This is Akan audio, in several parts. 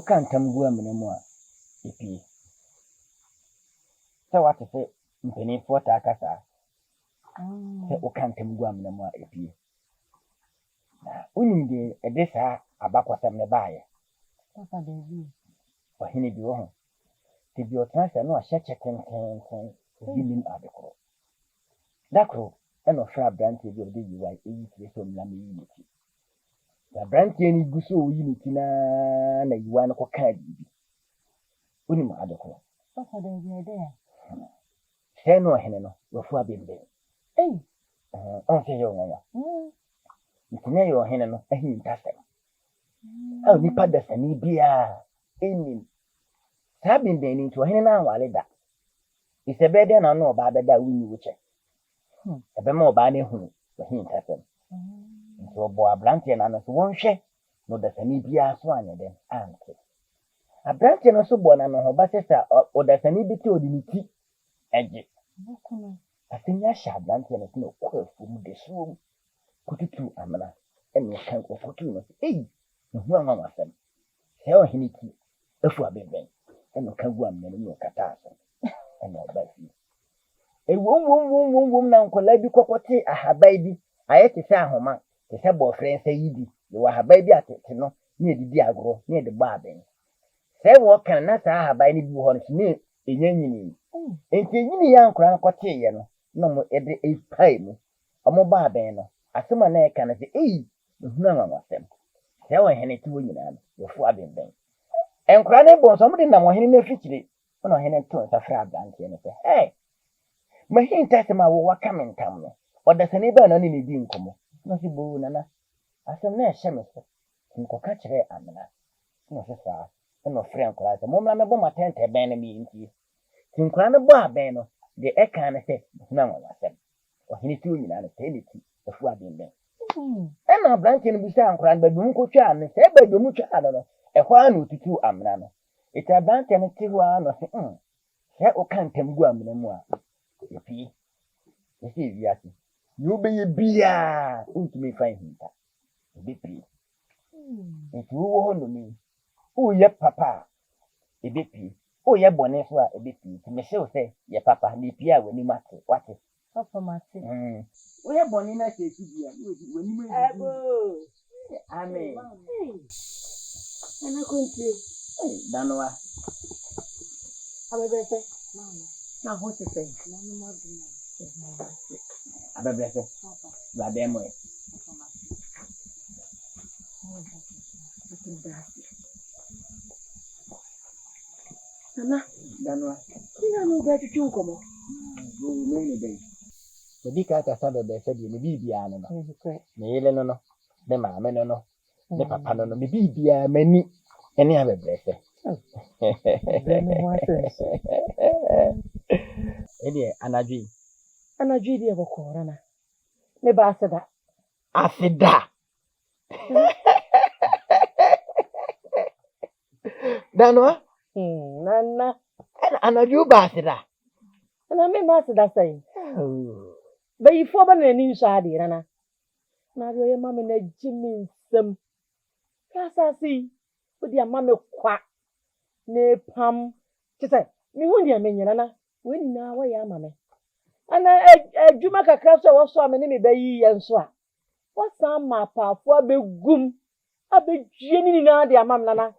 can't come go anymore. If you so what to say, penny for Takasa. O can't come go anymore if you. Uning a this abaquasam nearby. Papa David. For him be wrong. To be your transfer, no, such a can him at the call. That crow, and of sharp branches will be you like 8 from Lammy Unity. The branch any guso unity na you want to carry. Unim at the call. Papa David there. Say no, Henno, before being there. Hey, say your one. It's near your Henno, a hint custom. Oh, you put the sunny beer. Aiming. Sabin then into a henna while that. It's a better than I know about that winning witcher. A bit more by whom the hint custom. So, boy, Blantian and us won't share. No, the sunny beer swan then answer. A Blantian also born and her bassista or the sunny bit of the tea. Edge. I think I shall Blantian is no queer from this room. Put it to Amana and your tank of fortune. Hey, no one of them. Tell him if we have been bent, and no can go and no catastrophe. And no baby. A woman now collect you cocotte a her baby. I had to say, Homa, the sub friend say, you were her baby at it, no, near the Diagro, near the barbing. Say what can not have by any horns near in any. Ain't any young crown cotte, no more every 8 pay. A mobile banner. As someone there can say, eh, none of them. Tell Henny to win before I've been bent. And crying about somebody now in the future. When I had to a frab and say, hey, my hint test my work coming come. Or there's a neighbor on any being come. Nothing boo, Nana. As a nurse, Shemister. In Cocatcher, Amana. No, sister. And no friend cries. The moment I'm about my tent, a banner me into you. Tim Cran bar banner. The air can say, none of them. Or he to me and tell it before I've been bent. And I'm blanking beside Cran, but don't go charm and say, but you much I don't know. A while to 2 amnana. It's a blank and a 2 1 that can't go anymore. If he is yes, you be a beer into me find him. Be free. If you won't me, oh, yeah, papa, a bit free. Oh, yeah, bonnet, a bit free. To myself say, yeah, papa, the Pierre when you matter. What is Papa Martin? We are born in a case when you make Amen. And I couldn't say, Danoa. I'm a better. Now, what to say? I'm a better. Rademo. Nana, Danoa. you know better to come on. Many days. The big cat has said the Bibiano. No. The mamma no. The papa no. The Bibia many. Any other blessing. Eddie, Anadri. Anadri of a corner. Maybe I said that. I said that. Danoa? Nana. And I do Bassida. And I may master that saying. But you form an inside, Nana. Now your mamma and Jimmy some. Yes, I see. With your mamma quack. Ne pam. She said, me won't ya mean, Nana. When now, why am I? And I do make a crash of so many baby and so. What's some my pa for a big goom? A big jenny now, dear mamma, Nana.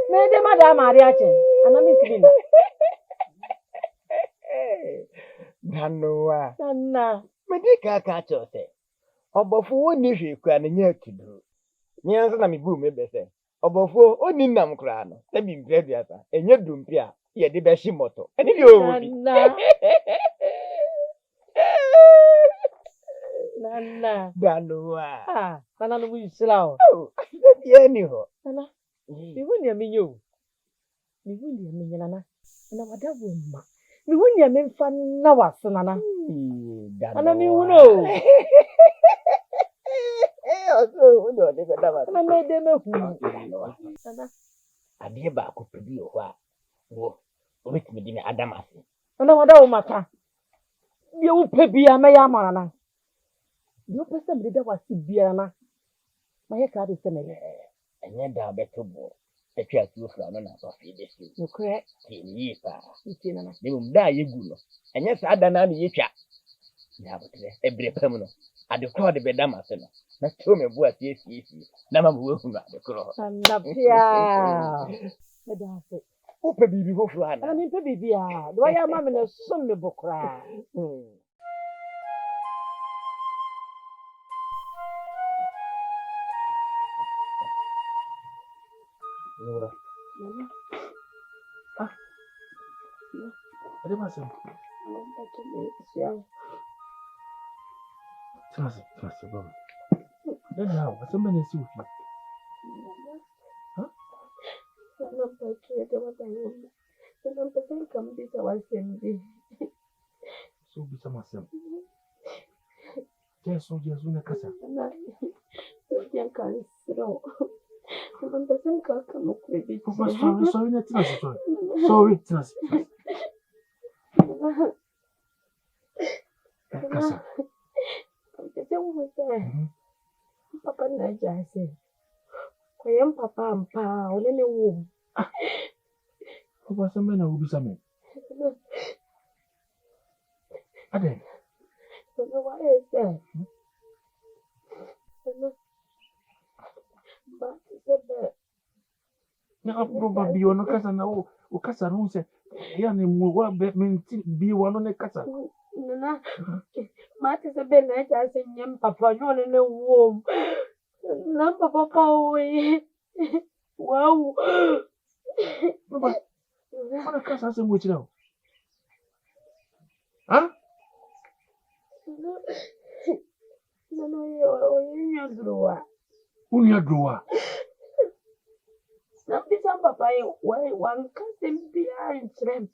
Nay, the Madame Mariachi, and I mean to be. Danoa. Nana. Medica catch us. Obofo ni hwe kwa na nya tudu. Nyanza na mibu mebese. Obofo oni nam kra no. Na bi mpreduasa. Enye dumpi a ye de be hye moto. Eni bi o. Nana. Danoa. Ah, Nana no wi sila o. Oh, asida bi ani ho. Nana. Mi wuni aminyo. Mi wuni aminyo Nana. Na wadawo ma. Mi wuni amemfa na wase Nana. Nana mi wuno. Also, no, de beta. Na me de me hu. Nana. Ade ba ko pedi ho a. Wo, obetimi di me adamase. Nana wadawo maka. Bi wo pe bia me ya amara na. Bi wo pe se me de wase bia na. Ma ye ka de se me. Enye da beto bo. ɛtwa atuo fura no na asɔfo de si Nokora. tie ne yie paa Nti nana. ne mu da a yɛgu no ɛnyɛ saa da no a na yɛtwa na abotrɛ ɛbrɛ pam no ade korɔ de bɛda ma se no na tew me bo asiesie na ma wɔahu no ade korɔ Anapia. Meda ase. wopɛ biribi foforɔ ana Ana mepɛ biribi a. De wayɛ ama me na som me bo koraa. Nora, Nana. ɛde ma sɛ Mpatɔ me esia. Trust, bro. Then how? What's the matter with you? Huh? Nana mpatɔ yɛ dɛ wada wo. Nana mpatɔ nka me bisa wasɛm bi. So be some myself. Just so na kasa. Nana. Yɛ nka nsrɛ wo. Nana mpatɔ nka ka no kɔ bi. Sorry, na trust, sorry. Sorry, trust. Kasa. Mpatɔ wo sɛ. Papa na agya sɛ. Koyam papa ampa ole ne wo. Papa sɛ na wo bisa me. Ade. Nana wa sɛ. Nana. Ba sɛ bɛ. Na papa bi ono kasa na wo kasa no sɛ ya ne mu wa be menti bi wono ne kasa. Nana. Ma te sɛ bɛ na agya sɛ nyam papa no ole ne wo. Na papa pa we. Wow. Papa. Ona kasa sɛ mo kyerɛ wo. Ha? Nana yo nya drowa. Unya drowa. Na bisa papa ye wan kasem bia nkyerem.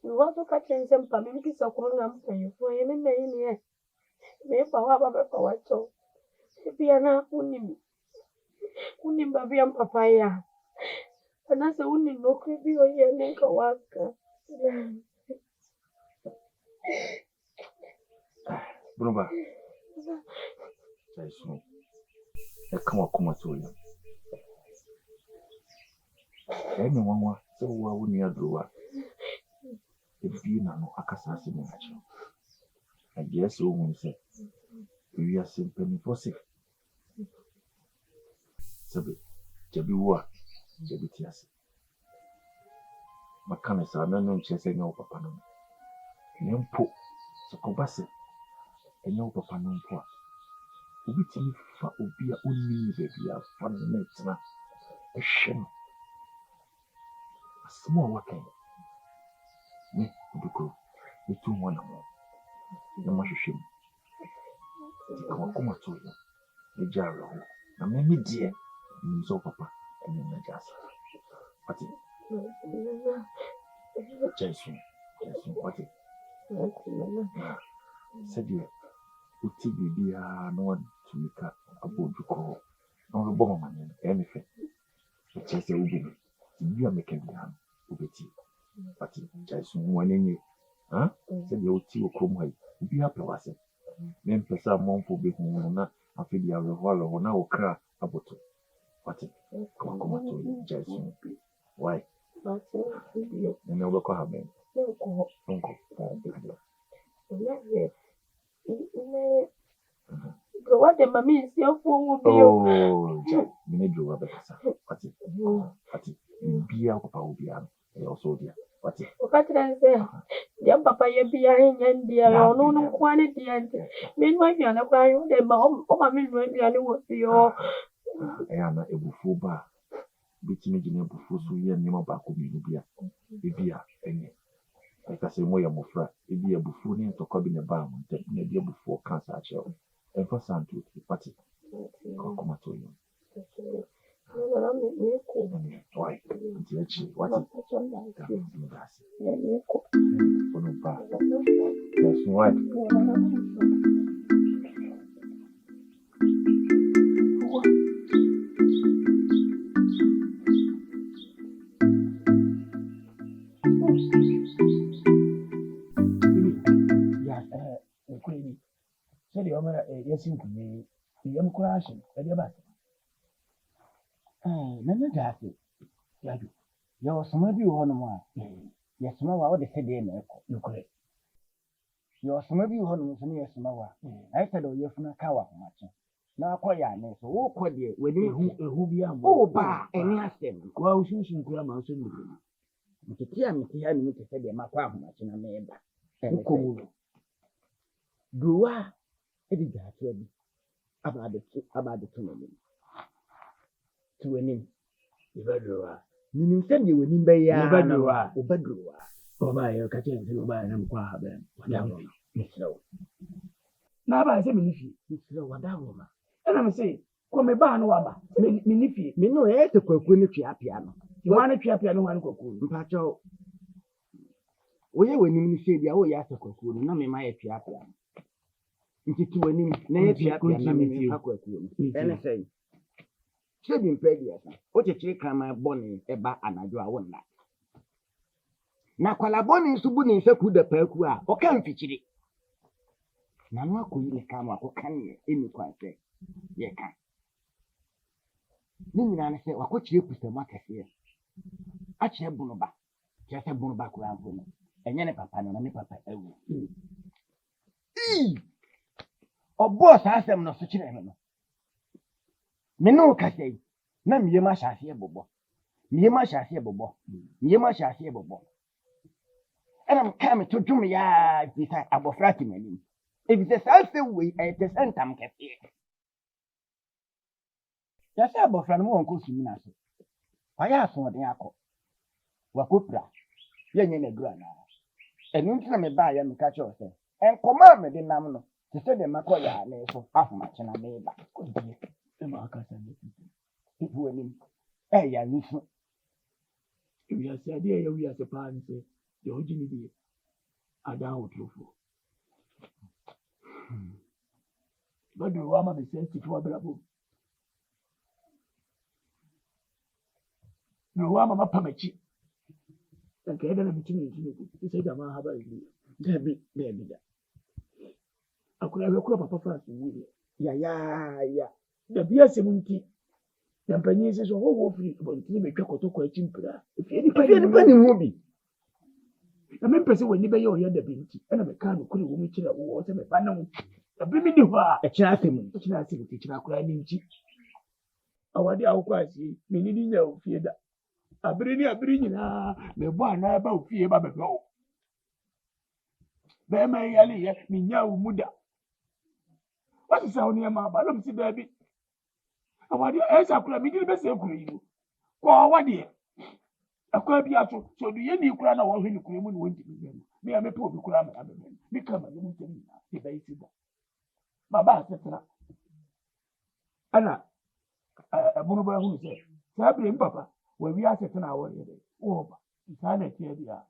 Wo so ka kyerem sɛ mpa me bisa koro na mpanyefo ye me mɛyi ne ye. Me pa wa ba pa wa cho. Bia na unim ba bia papa ya. Ana sɛ unim no kre bi o ye ne ka waka. Bruba. Jason. Come to you. Emi wanwa sɛ wo a wo nua drowa. Ebi na no akasa ase me akyerɛ. Agye sɛ wo hu sɛ wi ase mpanimfo se. Sɛbe jabi wo a jabi ti ase. Maka me sa na no nkyɛ sɛ nyɛ wo papa no. Ne mpo sɛ kɔba sɛ ɛnyɛ wo papa no mpo a obi tumi fa obi a onni baabi a fa no na tena ɛhwɛ no. Small working. Me, Uduko, the 2 1 more. No more shame. Come to you. The jar. Now, maybe dear, so papa, and then the jazz. What it? Jason, what it? Said you, Uti no one to make up a boat to call. No bomberman, anything. It's just a woman. You are making me ham. Ubeti. But Jason, one in you. Huh? Said the old tea come high. Be happy, was it? Then Pesa Monfo be home, I feel the other hollow, now cry about it. What it? Come to you, Jason. Why? And now look at me. Uncle. What the mammy is your fool. Oh, Jack, you need to rub it. What it? Be out of our beer. Also, dear. What it? What can I say? Dear papa, you're behind and dear, no quantity. Meanwhile, you're not crying. The mom, I mean, maybe I know your. I am a buffo bar. Between me and buffo, so you never back with me. Beer, any. Like I say, more your mofra. If you are buffooning to come in a bar, maybe before cancer show. And for some to the party. Come to you. Why? What is why? Yes, you can be young crashing. Nana Jaffy. Yadu. Yo soma bi ho no mo a. Ye soma wa wo de se de na eko. Nukure. Yo soma bi ho no so ne ye soma wa. Ai se do ye funa ka wa ho macho. Na akoya ne so wo kɔ de wani Ehu bi am. o ba eni asem. Kwa ushushu nkura ma so mu. Mtiti ya mti ya ni mti se de makwa ho macho na meba. Ukomulo. Duwa edi ga to bi. Abade to no. Tuwenim. Ibadrowa. Minim se de wani ba ya. Ibadrowa. Obadrowa. Oba ye ka chen se oba na mkwa ha be. Wadawo. Misro. Na ba se minifi. Misro wadawo ma. Ana me se ko me ba no waba. Minifi. Me no e te kwaku ni twapia no. Ti wana twapia no wan kwaku. Mpacho. Oye wani ni se bia o ya te kwaku no na me ma ye twapia. Nti wani na ye twapia na me fa kwaku no. Ene sei. Se bi mpedi asa. O chechire krama boni eba anajo a wonna. Na kwala boni nsubu ni nseku da paku a o kan fichire. Na no akoyi ne kama akoka ne eni kwanse. Ye kan. Ni nyina ne se wakochire kusamu akese. A kire bunu ba. Kire se bunu ba kura ampo no. Enye ne papa no na ne papa ewu. Obo sa asem no so kire no. Me no kasei. Na miye ma hyase bobo. Miye ma hyase bobo. Miye ma hyase bobo. Era mka me to dwum ya bisa abofra timani. E bisa sa se we e te sentam kese. Ya se abofra no mo won ko sumi na so. Waya aso de akọ. Wakopra. Ye nye na dura na. Enu nti na me ba ya me ka che o se. Enkoma me de nam no. Te se de makoya na so afuma che na me ba. Ema akasa ne. Ibu wani. Ya nisu. Ewi ase ade ya wi ase pa ni se. Ye oji ni bi. Ada otrofo. Bado wa ma be se ti fo brabo. No wa ma pamachi. Nka eda na mitimi ntini ku. Se jama ha ba yi. Debi da. Akura we kura papa fa so wu. Ya. Da biya se munti. Ya mpanyi se so wo firi ko ntini be twakoto kwa chimpira. Efi ni Pani ho bi. Na me pese wani be ye o ye da binti. Ena me ka no kuri wo mu kira wo se me ba na wo. Da bi mi ni ho a. E kira asem. Ti kira akura ni nti. Awade awokwa asi me ni nya ofie da. Abiri nyina me bo ana ba ofie ba be ho. Be ma yali ye me nya wo muda. Wasi sa oni ma ba lo msi da bi. Awade esa akura mi di be se akura yi. Ko awade akwa bi aso so do ye ni kura na wo hwe ni kura mu ni wonti bi. Me ya me pe obi kura ma be. Me ka ma mu ntem na e ba isi da. Ma ba setena. Ana bunu ba hu se. Sabre mpapa we wi asetena wo ye de. Wo ba. Isa na tie dia.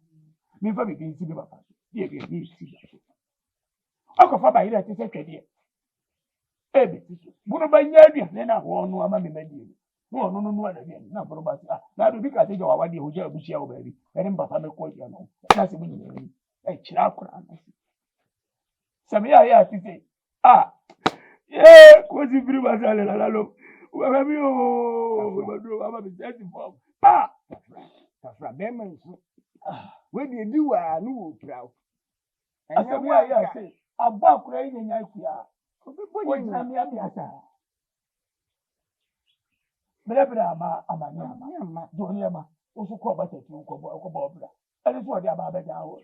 Me fa bi isi bi papa. Die bi isi da. Akofa ba ire ti se twede. Ebe bunu ba nya aduane na ho no ama me madi. No na bi na bunu ba si na do bi ka se jawa wade ho ja abusia wo ba bi. Ere mpapa me ko dia no. Na se mu nyina ni. Kira akura na si. Sami ya ti se. Ko si biri ba sale la lo. Wa ba mi o. Ba do ama bi se ti fo. Safra be man so. We de di wa no wo prawo. Asami ya se. Agba akura yi nya ifia. Obi na mi abi asa. Bra ama do ni ama. Osu ko ba tete ko ba obra. Ani so de aba ja ho.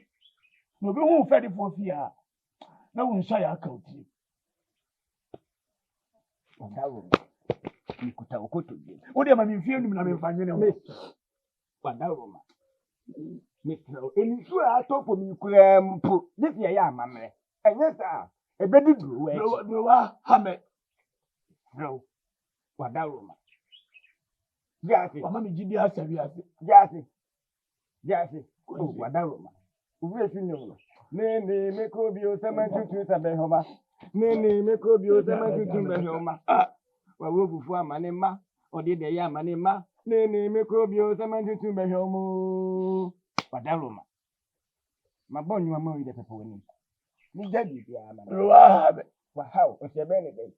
No bi hu fe di fo fia. Na wo nsa ya aka oti. Wadawo. Nikuta okoto bi. O de ma mi fie num na me fa nwene ho. Wadawo ma. Mitro eni so atofo mi kura mpo. Difia ya amamre. Enye sa ebedi duro we. Duro wa ha me. Bro. Wadawo ma. Jasi. Mama mi jidi asabi ase. Jasi. Oh, wadawo ma. Uwe sinyo. Nene mekobi o samantutu sabehoma. Nene mekobi o samantutu behoma. Wa wogufu amane ma. Odi de ya amane ma. Nene mekobi o samantutu behomo. Wadawo ma. Mabonyu ama wi de pepo woni. Ni jadi ya amane. Ruwa be. Wa hawo o se bene de.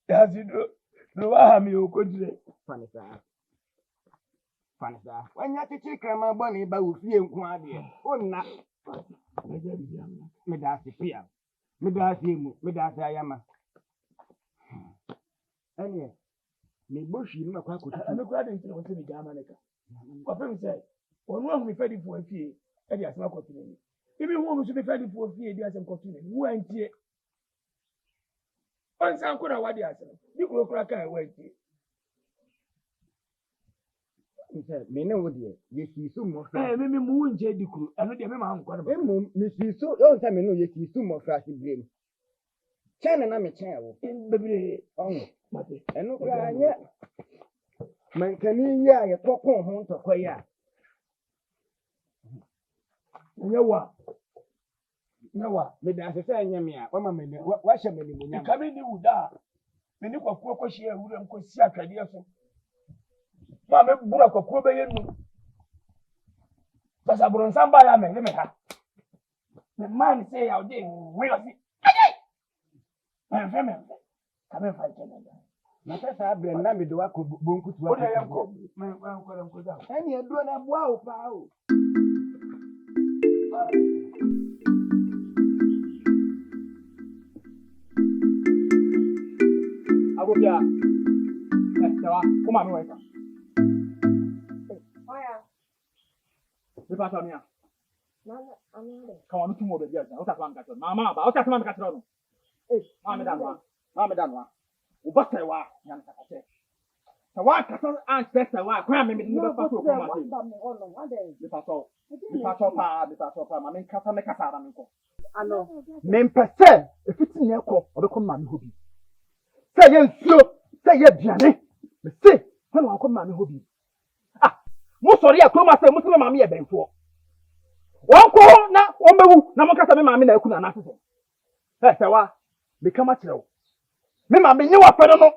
Yasi do. Ruwa ha mi o ko dire. Fani sa. Fanisa. When you teach grandma bunny about you and Quadia. Oh, not. Medasi Pia. Medasi Ayama. Anyway, me bush you know, I'm not glad into what's in the Germanica. What people say, one won't be fed for a fee, and yes, not continuing. Even one should be fed for a fee, there's some continuing. Who ain't here? Once I'm going to what the answer. You will crack away. Me know dear, you see so much. Maybe moon jediku, and the mamma, Miss so don't tell me no, you see so much flashy blame. China, I'm a child. Baby, oh, and no cry yet. Man, can you pop on home to quiet? You what? No, what? Maybe I say, Yamia, what my man, what shall be coming you da? Many of Coco share wouldn't go see a career. Mamma Burak of Kobe. But I brought somebody I may have. The man say out there, where is it? My family, come and fight Canada. Not as I bring Nami do I could boom to what I am called. And you're doing a wow, pow. I will be a. Come on, wait. Mama, come on, 2 more years. I'll have one cat. Mamma, I'll take one cat. Mamma Danwa. What I want, young Saka. So what cattle answers the one cramming in the patrol. I know. Men per se, if it's in your call or the command who be. Say yes, Janny. Say, hello, command who be. Sorry, I told myself, Muslim Mammy, Ben for. One call now, Ombu, Namakasa Mammy, I couldn't answer. That's why become a chill. Mammy, you are federal.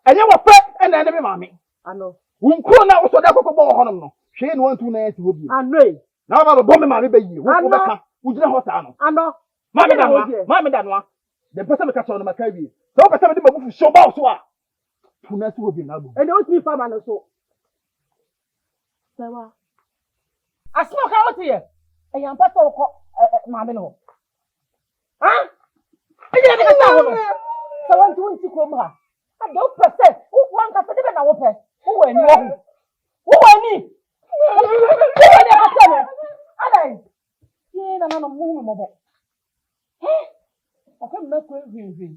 And you were fed and enemy mammy. I know. Won't call now so that Honor. She ain't 1 2 nights would be. I know. Now I'm a bomb mammy baby. Would you know what I know? Mammy Danwa. The person catch on my carry. So I tell them to show about what. 2 nights would be now. And don't be farmer so. I smoke out here. I am part of Mamino. Huh? I didn't know. So I'm doing to come here. I don't percent. Who one can say that I will pay? Who are you? Who are me? Who are you? I yeah, I'm not a woman. I can't make it.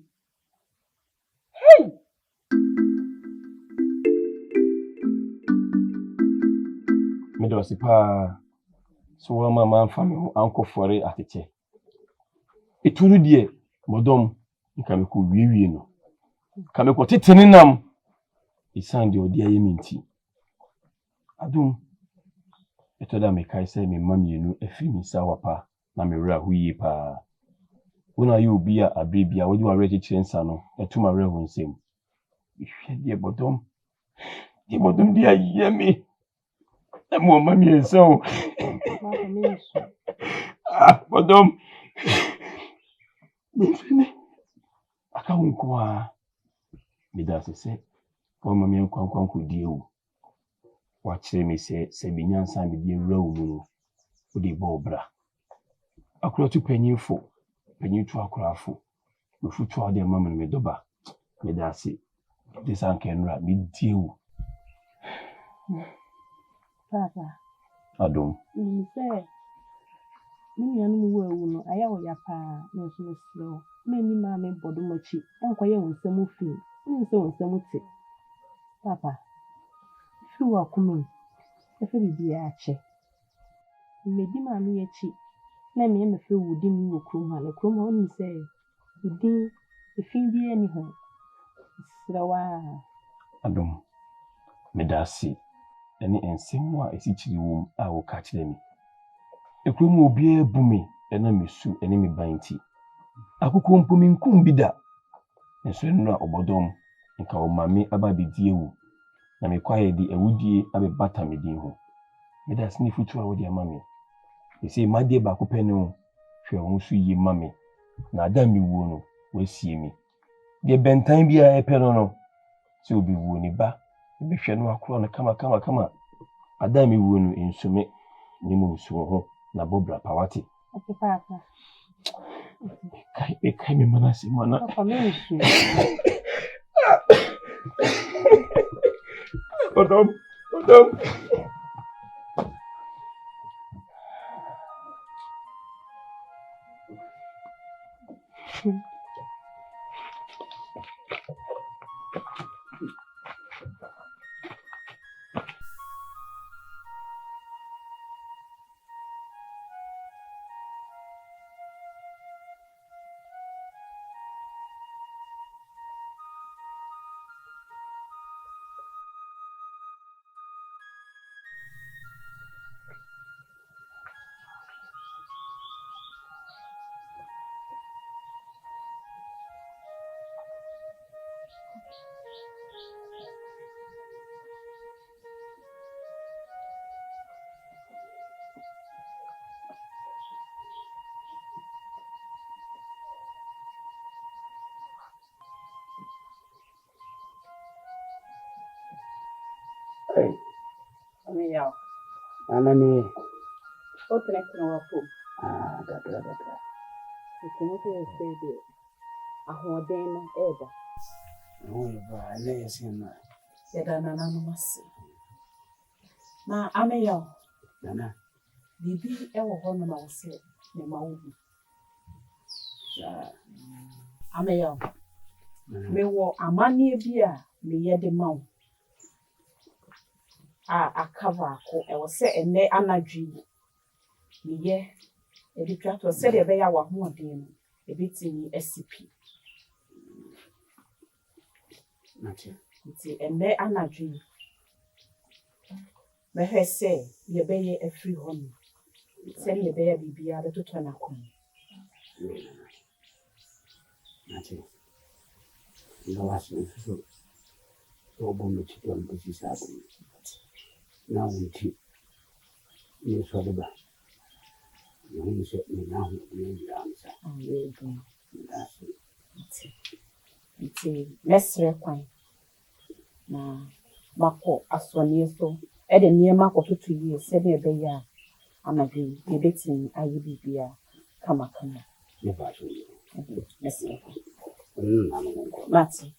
Hey! Me do sipa so mama family uncle for it at it. Etunu die modom nka me ko wiewie no. Ka me ko tetene nam isan de odi aye minti. Adum etoda me kai say me mamienu afiri mi sawapa na me wura huyi pa. Wona you obi a abrebia wo di wa ready chensa no etuma wura hu nsem. Ihwe die bodom. Die bodom dia yemi. Mo mami so. Bodom. Nifene. Aka unko a midase se o mami nkwankwanko die o. Wa kire me se binyansa me die wura wo mu. O de bo bra. Akura tu panyinfo. Panyintu akurafo. Me futu ade mama me doba. Midase. Desankenra me die o. Papa. Adom. Say, me and no, I have ya pa, no slow. Many mammy bodomachi, and quiet on some fee, and so on some tea. Papa, if you are coming, if it be a check, maybe mammy a cheek. Let me a few wooden you crum, and a crum only say, within if you be any home. Slow. Adom. Medasi. Any ensemwa esichiri wom a wo ka kire me ekrom obi ebu me ena mesu ene me banti akoko mpumi nkum bida enso enu a obodom nka o mame aba bedie wu na me kwaye di ewudie abe bata me din ho me da sini futu a wo di amame e say made ba ko penu hwe won su yi mame na ada mi wuo no wasie mi de bentan bia e penu no se obi wuo ni ba be hwe no akoro no kama Adam wu no insume ni mu nsuo ho na bobra pawati. Okay, papa. Kai me mana se mana. Papa, me nsu. Odom. Hey, Ameya. anani. Open it to our food. Gatra. It's not say the ahoden eda. Oh, ba, listen. Yeda nana no mase. Na ameya. Nana. Bibi e wo ho no ma wo se ne ma wo bi. Ameya. Me wo amane bi a me yede ma wo. Akava ko e wo se ene anadwi. Me ye e di twa to se de be ya wa ho odin no. E bitini SCP. Okay. Nti ene anadwi. Me hwe se ye be ye afri ho no. Se ye be ya bibia be toto na kon. Okay. No was so. So bombe chito mbuzi sabu. Na unti. Ni swaleba. Ni se ni na ni amsa. Nti mesre kwan. Na mako asoni so e de niema akototo yi se de be ya anadwi ye betin ayi bibia kama. Ne ba so. Mesre. Mati. Mati.